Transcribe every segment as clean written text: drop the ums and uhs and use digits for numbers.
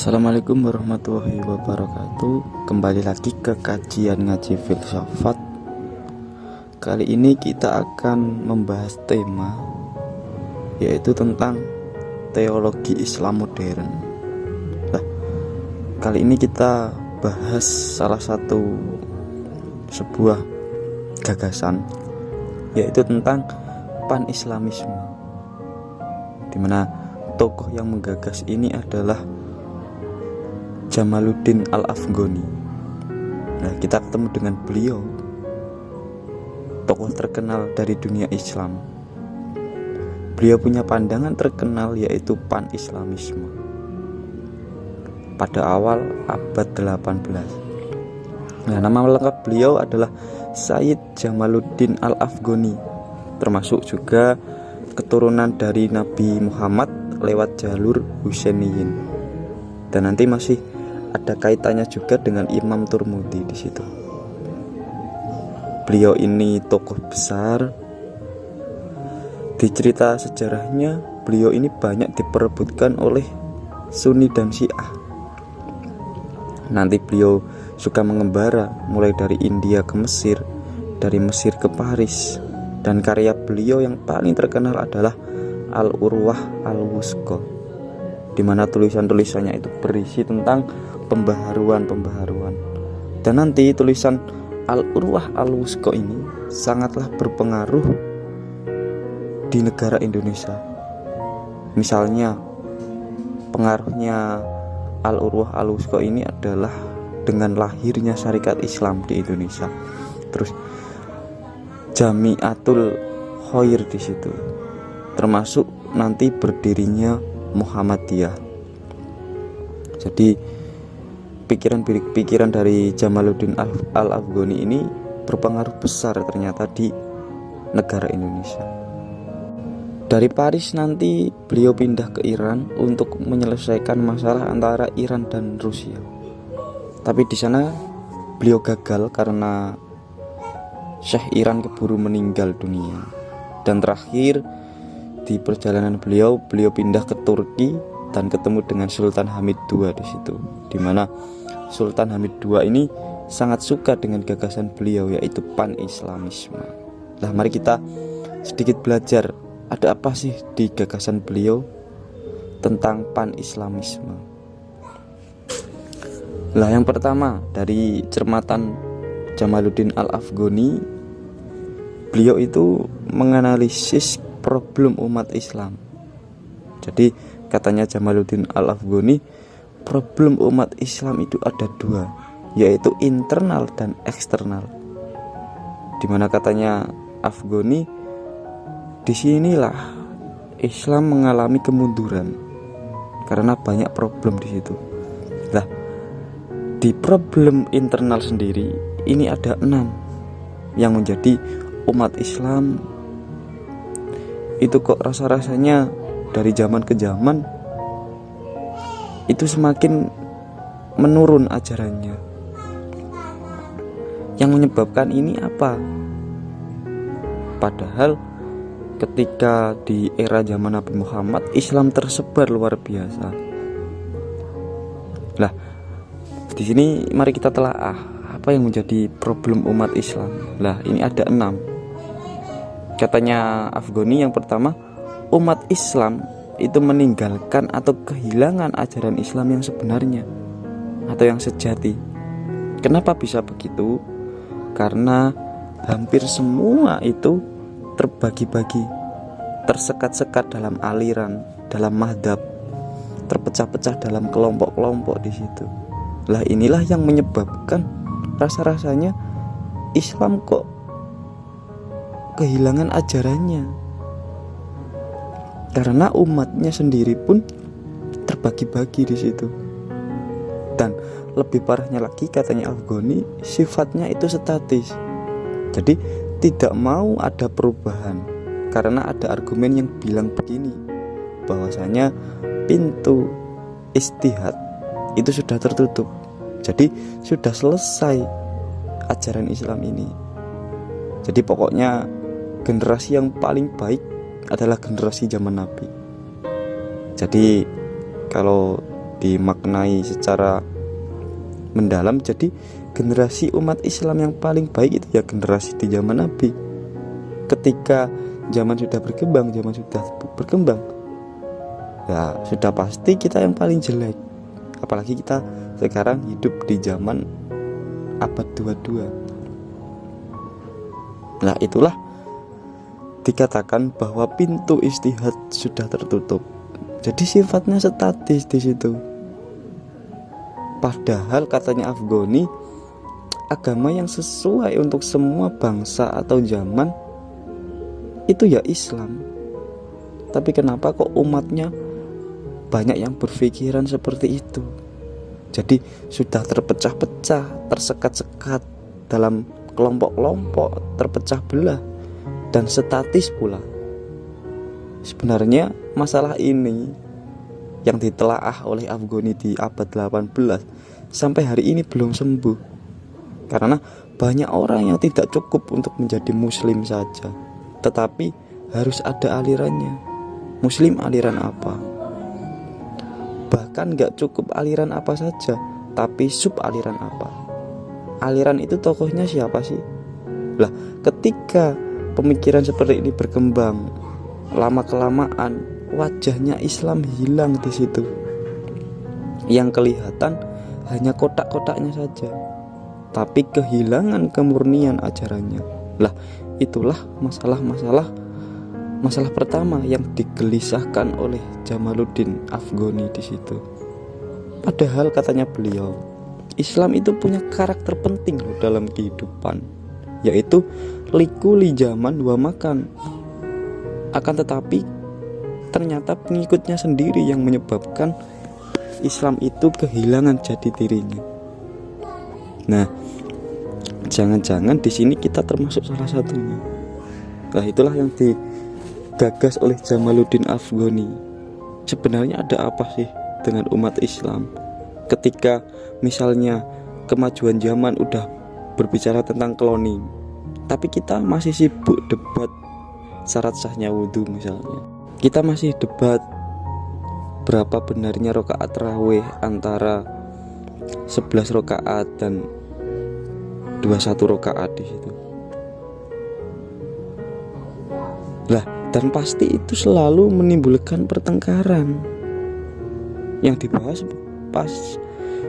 Assalamualaikum warahmatullahi wabarakatuh. Kembali lagi ke kajian ngaji filsafat. Kali ini kita akan membahas tema, yaitu tentang teologi Islam modern. Nah, kali ini kita bahas salah satu sebuah gagasan, yaitu tentang pan-islamisme, dimana tokoh yang menggagas ini adalah Jamaluddin Al-Afghani. Nah, kita ketemu dengan beliau, tokoh terkenal dari dunia Islam. Beliau punya pandangan terkenal, yaitu pan-islamisme pada awal abad 18. Nah, nama lengkap beliau adalah Sayyid Jamaluddin Al-Afghani, termasuk juga keturunan dari Nabi Muhammad lewat jalur Husainiyin. Dan nanti masih ada kaitannya juga dengan Imam Turmudi di situ. Beliau ini tokoh besar. Di cerita sejarahnya, beliau ini banyak diperebutkan oleh Sunni dan Syiah. Nanti beliau suka mengembara mulai dari India ke Mesir, dari Mesir ke Paris. Dan karya beliau yang paling terkenal adalah Al-Urwah Al-Wusqa, di mana tulisan-tulisannya itu berisi tentang pembaharuan. Dan nanti tulisan Al-Urwah Al-Wusqa ini sangatlah berpengaruh di negara Indonesia. Misalnya, pengaruhnya Al-Urwah Al-Wusqa ini adalah dengan lahirnya Syarikat Islam di Indonesia. Terus Jamiatul Khair di situ, termasuk nanti berdirinya Muhammadiyah. Jadi pikiran dari Jamaluddin Al-Afghani ini berpengaruh besar ternyata di negara Indonesia. Dari Paris nanti beliau pindah ke Iran untuk menyelesaikan masalah antara Iran dan Rusia. Tapi di sana beliau gagal karena Syekh Iran keburu meninggal dunia. Dan terakhir di perjalanan beliau pindah ke Turki dan ketemu dengan Sultan Hamid II di situ, di mana Sultan Hamid II ini sangat suka dengan gagasan beliau, yaitu pan-islamisme. Nah, mari kita sedikit belajar ada apa sih di gagasan beliau tentang pan-islamisme. Nah, yang pertama dari cermatan Jamaluddin Al-Afghani, beliau itu menganalisis problem umat Islam. Jadi katanya Jamaluddin Al-Afghani, problem umat Islam itu ada dua, yaitu internal dan eksternal. Dimana katanya Afghani, disinilah Islam mengalami kemunduran karena banyak problem di situ. Nah, di problem internal sendiri ini ada 6 yang menjadi umat Islam itu kok rasa-rasanya dari zaman ke zaman itu semakin menurun ajarannya. Yang menyebabkan ini apa? Padahal ketika di era zaman Nabi Muhammad, Islam tersebar luar biasa. Lah, di sini mari kita telaah apa yang menjadi problem umat Islam. Lah, ini ada 6. Katanya Afghani, yang pertama, umat Islam itu meninggalkan atau kehilangan ajaran Islam yang sebenarnya atau yang sejati. Kenapa bisa begitu? Karena hampir semua itu terbagi-bagi, tersekat-sekat dalam aliran, dalam madhab, terpecah-pecah dalam kelompok-kelompok di situ. Lah, inilah yang menyebabkan rasa-rasanya Islam kok kehilangan ajarannya, karena umatnya sendiri pun terbagi-bagi di situ. Dan lebih parahnya lagi, katanya Afghani, sifatnya itu statis. Jadi tidak mau ada perubahan, karena ada argumen yang bilang begini, bahwasanya pintu istihad itu sudah tertutup. Jadi sudah selesai ajaran Islam ini. Jadi pokoknya generasi yang paling baik adalah generasi zaman Nabi. Jadi kalau dimaknai secara mendalam. Jadi generasi umat Islam yang paling baik itu ya generasi di zaman Nabi. Ketika zaman sudah berkembang, ya sudah pasti kita yang paling jelek. Apalagi kita sekarang hidup di zaman abad 22. Nah, itulah dikatakan bahwa pintu istihad sudah tertutup. Jadi sifatnya statis di situ. Padahal katanya Afghani, agama yang sesuai untuk semua bangsa atau zaman itu ya Islam. Tapi kenapa kok umatnya banyak yang berpikiran seperti itu? Jadi sudah terpecah-pecah, tersekat-sekat dalam kelompok-kelompok, terpecah belah dan statis pula. Sebenarnya masalah ini yang ditelaah oleh Afghani di abad 18 sampai hari ini belum sembuh. Karena banyak orang yang tidak cukup untuk menjadi muslim saja, tetapi harus ada alirannya. Muslim aliran apa? Bahkan gak cukup aliran apa saja, tapi sub aliran apa. Aliran itu tokohnya siapa sih? Lah, ketika pemikiran seperti ini berkembang, lama-kelamaan wajahnya Islam hilang di situ. Yang kelihatan hanya kotak-kotaknya saja, tapi kehilangan kemurnian ajarannya. Lah, itulah masalah pertama yang digelisahkan oleh Jamaluddin Afghani di situ. Padahal katanya beliau, Islam itu punya karakter penting loh dalam kehidupan, yaitu likuli zaman wa makan. Akan tetapi ternyata pengikutnya sendiri yang menyebabkan Islam itu kehilangan jati dirinya. Nah, jangan-jangan di sini kita termasuk salah satunya. Nah, itulah yang digagas oleh Jamaluddin Afghani. Sebenarnya ada apa sih dengan umat Islam ketika misalnya kemajuan zaman udah berbicara tentang cloning, tapi kita masih sibuk debat syarat sahnya wudhu misalnya. Kita masih debat berapa benarnya rakaat tarawih antara 11 rakaat dan 21 rakaat di situ. Lah, dan pasti itu selalu menimbulkan pertengkaran. Yang dibahas pas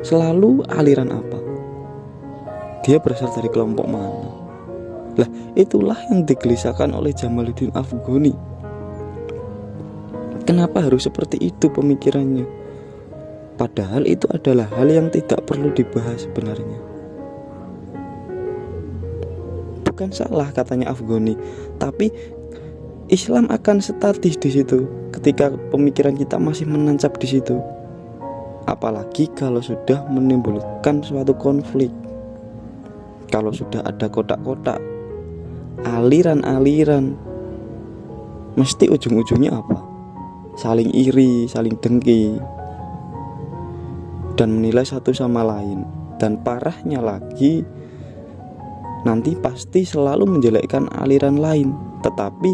selalu aliran apa? Dia berasal dari kelompok mana? Lah, itulah yang digelisahkan oleh Jamaluddin Afghani. Kenapa harus seperti itu pemikirannya? Padahal itu adalah hal yang tidak perlu dibahas sebenarnya. Bukan salah katanya Afghani, tapi Islam akan statis di situ ketika pemikiran kita masih menancap di situ. Apalagi kalau sudah menimbulkan suatu konflik. Kalau sudah ada kotak-kotak, aliran-aliran, mesti ujung-ujungnya apa? Saling iri, saling dengki, dan menilai satu sama lain. Dan parahnya lagi, nanti pasti selalu menjelekkan aliran lain, tetapi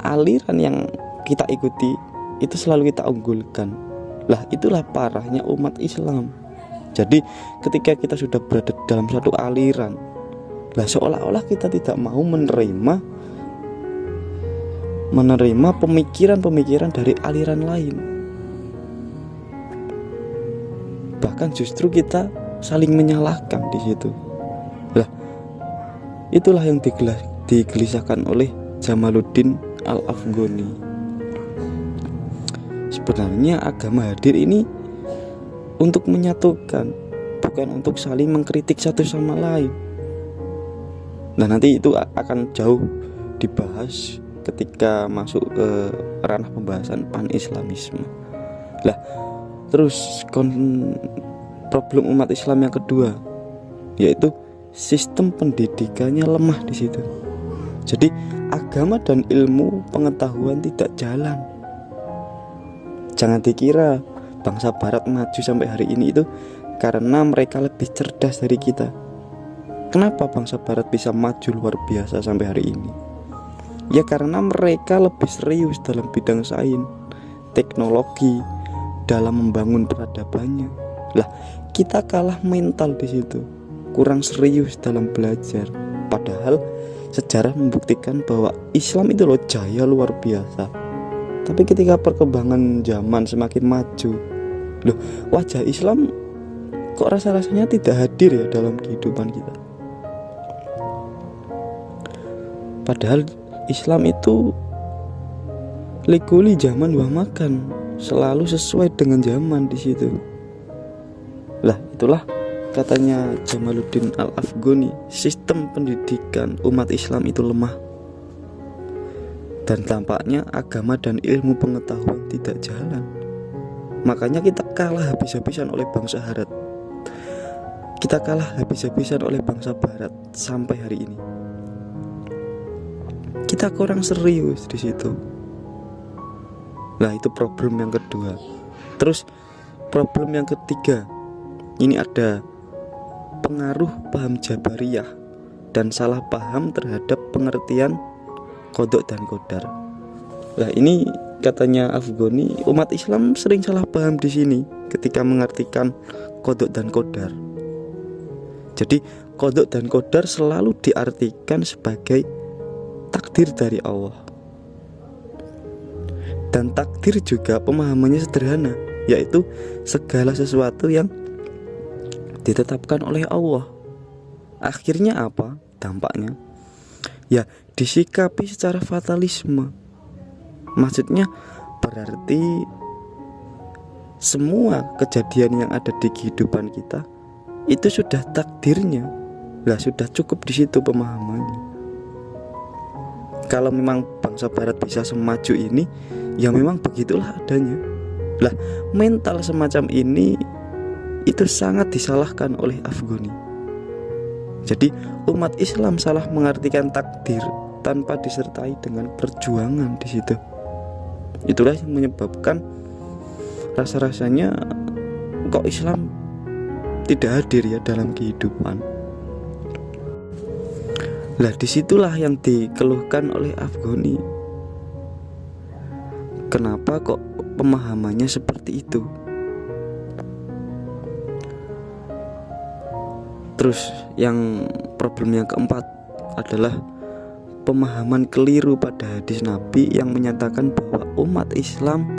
aliran yang kita ikuti itu selalu kita unggulkan. Lah, itulah parahnya umat Islam. Jadi ketika kita sudah berada dalam satu aliran, lah seolah-olah kita tidak mau menerima pemikiran-pemikiran dari aliran lain. Bahkan justru kita saling menyalahkan di situ. Lah, itulah yang digelisahkan oleh Jamaluddin Al-Afghani. Sebenarnya agama hadir ini untuk menyatukan, bukan untuk saling mengkritik satu sama lain. Nah, nanti itu akan jauh dibahas ketika masuk ke ranah pembahasan pan-islamisme. Lah, terus problem umat Islam yang kedua, yaitu sistem pendidikannya lemah di situ. Jadi agama dan ilmu pengetahuan tidak jalan. Jangan dikira bangsa barat maju sampai hari ini itu karena mereka lebih cerdas dari kita. Kenapa bangsa barat bisa maju luar biasa sampai hari ini? Ya karena mereka lebih serius dalam bidang sains, teknologi, dalam membangun peradabannya. Lah, kita kalah mental di situ, kurang serius dalam belajar. Padahal sejarah membuktikan bahwa Islam itu loh jaya luar biasa. Tapi ketika perkembangan zaman semakin maju, loh, wajah Islam kok rasa-rasanya tidak hadir ya dalam kehidupan kita. Padahal Islam itu likuli zaman wa makan, selalu sesuai dengan zaman di situ. Lah, itulah katanya Jamaluddin Al-Afghani, sistem pendidikan umat Islam itu lemah. Dan tampaknya agama dan ilmu pengetahuan tidak jalan. Makanya kita kalah habis-habisan oleh bangsa Barat. Kita kalah habis-habisan oleh bangsa Barat sampai hari ini. Kita kurang serius di situ. Nah, itu problem yang kedua. Terus problem yang ketiga, ini ada pengaruh paham Jabariyah dan salah paham terhadap pengertian qadha dan qadar. Nah, ini katanya Afghani, umat Islam sering salah paham di sini ketika mengartikan qadha dan qadar. Jadi qadha dan qadar selalu diartikan sebagai takdir dari Allah. Dan takdir juga pemahamannya sederhana, yaitu segala sesuatu yang ditetapkan oleh Allah. Akhirnya apa dampaknya? Ya, disikapi secara fatalisme. Maksudnya berarti semua kejadian yang ada di kehidupan kita itu sudah takdirnya. Lah, sudah cukup di situ pemahamannya. Kalau memang bangsa Barat bisa semaju ini, ya memang begitulah adanya. Lah, mental semacam ini itu sangat disalahkan oleh Afghani. Jadi umat Islam salah mengartikan takdir tanpa disertai dengan perjuangan di situ. Itulah yang menyebabkan rasa-rasanya kok Islam tidak hadir ya dalam kehidupan. Lah, disitulah yang dikeluhkan oleh Afghani. Kenapa kok pemahamannya seperti itu? Terus yang problem yang keempat adalah pemahaman keliru pada hadis Nabi yang menyatakan bahwa umat Islam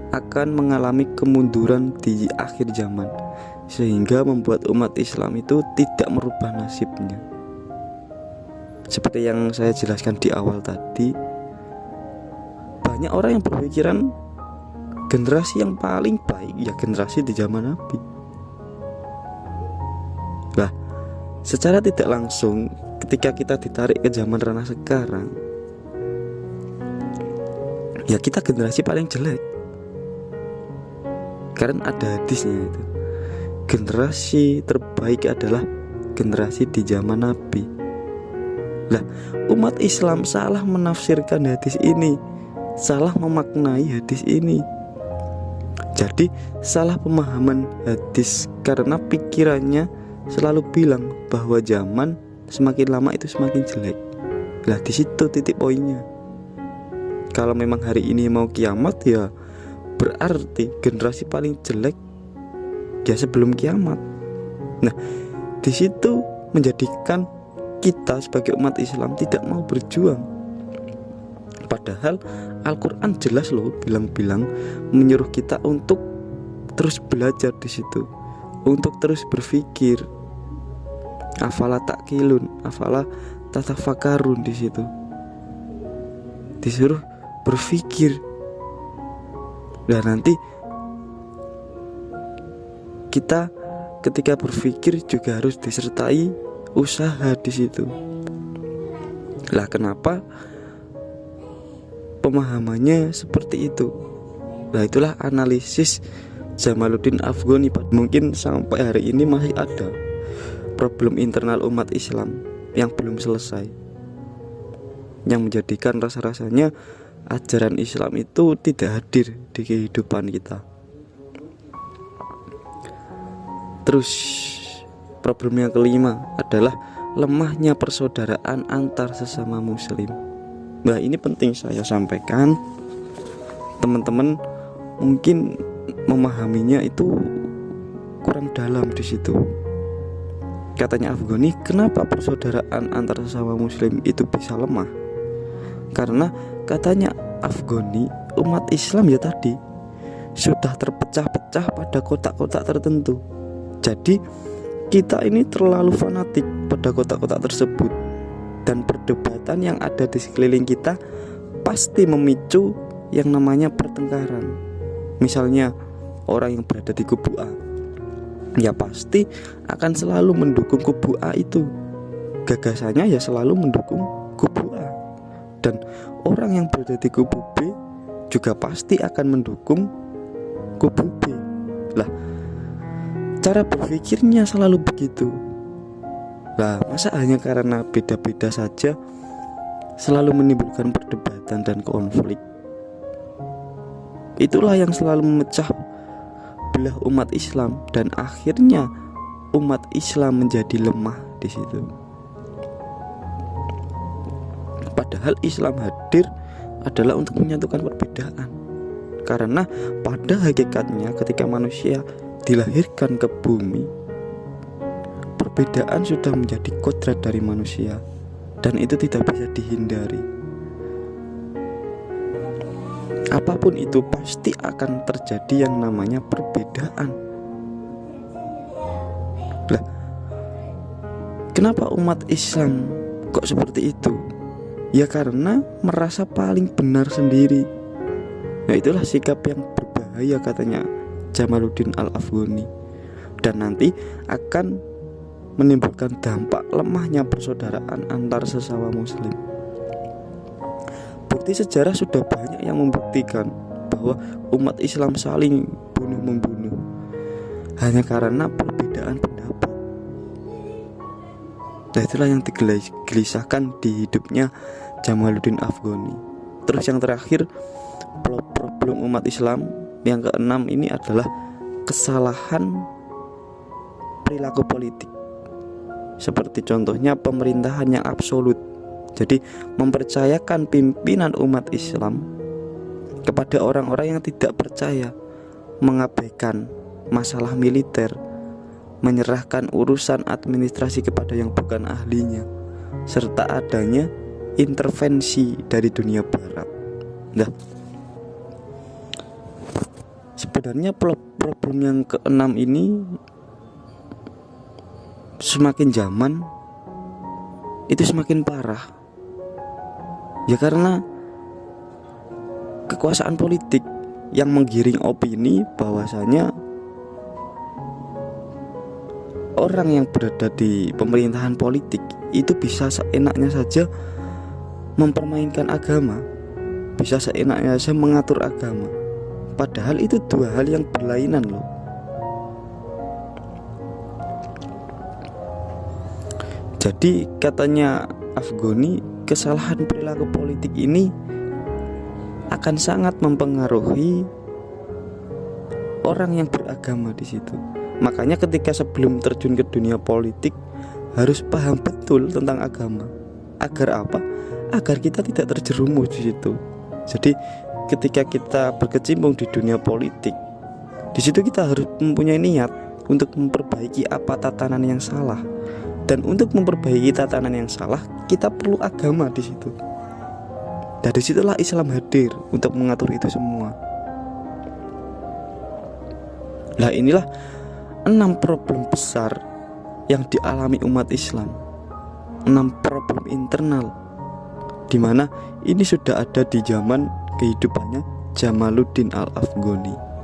akan mengalami kemunduran di akhir zaman, sehingga membuat umat Islam itu tidak merubah nasibnya. Seperti yang saya jelaskan di awal tadi, banyak orang yang berpikiran generasi yang paling baik ya generasi di zaman Nabi. Lah, secara tidak langsung ketika kita ditarik ke zaman ranah sekarang, ya kita generasi paling jelek. Karena ada hadisnya itu, generasi terbaik adalah generasi di zaman Nabi. Lah, umat Islam salah menafsirkan hadis ini, salah memaknai hadis ini. Jadi salah pemahaman hadis karena pikirannya selalu bilang bahwa zaman semakin lama itu semakin jelek. Lah, di situ titik poinnya. Kalau memang hari ini mau kiamat, ya berarti generasi paling jelek ya sebelum kiamat. Nah, di situ menjadikan kita sebagai umat Islam tidak mau berjuang. Padahal Al-Quran jelas loh bilang-bilang menyuruh kita untuk terus belajar di situ, untuk terus berpikir. Afala ta'qilun, afala tatafakarun, di situ disuruh berpikir. Dan nanti kita ketika berpikir juga harus disertai usaha di situ. Lah, kenapa pemahamannya seperti itu? Nah, itulah analisis Jamaluddin Afghani. Mungkin sampai hari ini masih ada problem internal umat Islam yang belum selesai, yang menjadikan rasa-rasanya ajaran Islam itu tidak hadir di kehidupan kita. Terus problem yang kelima adalah lemahnya persaudaraan antar sesama muslim. Nah, ini penting saya sampaikan. Teman-teman mungkin memahaminya itu kurang dalam di situ. Katanya Afghani, kenapa persaudaraan antar sesama muslim itu bisa lemah? Karena katanya Afghani, umat Islam ya tadi sudah terpecah-pecah pada kotak-kotak tertentu. Jadi kita ini terlalu fanatik pada kotak-kotak tersebut, dan perdebatan yang ada di sekeliling kita pasti memicu yang namanya pertengkaran. Misalnya orang yang berada di kubu A, ya pasti akan selalu mendukung kubu A itu. Gagasannya ya selalu mendukung kubu A. Dan orang yang berada di kubu B juga pasti akan mendukung kubu B. Lah, cara berpikirnya selalu begitu. Lah, masa hanya karena beda-beda saja selalu menimbulkan perdebatan dan konflik? Itulah yang selalu memecah belah umat Islam, dan akhirnya umat Islam menjadi lemah di situ. Padahal Islam hadir adalah untuk menyatukan perbedaan. Karena pada hakikatnya ketika manusia dilahirkan ke bumi, perbedaan sudah menjadi kodrat dari manusia, dan itu tidak bisa dihindari. Apapun itu pasti akan terjadi yang namanya perbedaan. Lah, kenapa umat Islam kok seperti itu? Ya karena merasa paling benar sendiri. Nah, itulah sikap yang berbahaya katanya Jamaluddin Al-Afghani, dan nanti akan menimbulkan dampak lemahnya persaudaraan antar sesama muslim. Bukti sejarah sudah banyak yang membuktikan bahwa umat Islam saling bunuh-membunuh hanya karena perbedaan pendapat. Nah, itulah yang digelisahkan di hidupnya Jamaluddin Afghani. Terus yang terakhir, problem umat Islam yang keenam ini adalah kesalahan perilaku politik. Seperti contohnya pemerintahan yang absolut. Jadi mempercayakan pimpinan umat Islam kepada orang-orang yang tidak percaya, mengabaikan masalah militer, menyerahkan urusan administrasi kepada yang bukan ahlinya, serta adanya intervensi dari dunia barat. Nah, sebenarnya problem yang keenam ini semakin zaman itu semakin parah. Ya karena kekuasaan politik yang menggiring opini bahwasanya orang yang berada di pemerintahan politik itu bisa seenaknya saja mempermainkan agama, bisa seenaknya saja mengatur agama. Padahal itu dua hal yang berlainan loh. Jadi katanya Afghani, kesalahan perilaku politik ini akan sangat mempengaruhi orang yang beragama di situ. Makanya ketika sebelum terjun ke dunia politik harus paham betul tentang agama. Agar apa? Agar kita tidak terjerumus di situ. Jadi ketika kita berkecimpung di dunia politik, di situ kita harus mempunyai niat untuk memperbaiki apa tatanan yang salah. Dan untuk memperbaiki tatanan yang salah, kita perlu agama di situ. Dari situlah Islam hadir untuk mengatur itu semua. Nah, inilah 6 problem besar yang dialami umat Islam. 6 problem internal, dimana ini sudah ada di zaman kehidupannya Jamaluddin Al-Afghani.